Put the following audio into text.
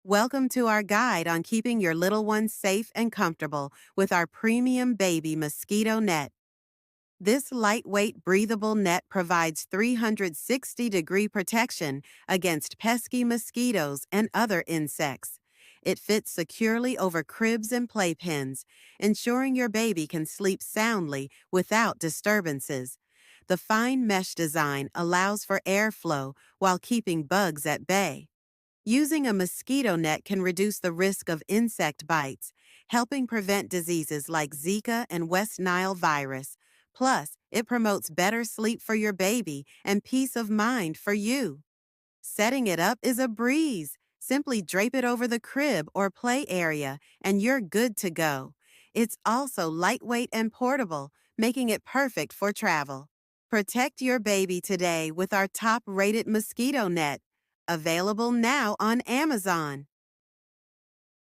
Welcome to our guide on keeping your little ones safe and comfortable with our premium baby mosquito net. This lightweight, breathable net provides 360-degree protection against pesky mosquitoes and other insects. It fits securely over cribs and playpens, ensuring your baby can sleep soundly without disturbances. The fine mesh design allows for airflow while keeping bugs at bay. Using a mosquito net can reduce the risk of insect bites, helping prevent diseases like Zika and West Nile virus. Plus, it promotes better sleep for your baby and peace of mind for you. Setting it up is a breeze. Simply drape it over the crib or play area, and you're good to go. It's also lightweight and portable, making it perfect for travel. Protect your baby today with our top-rated mosquito net. Available now on Amazon.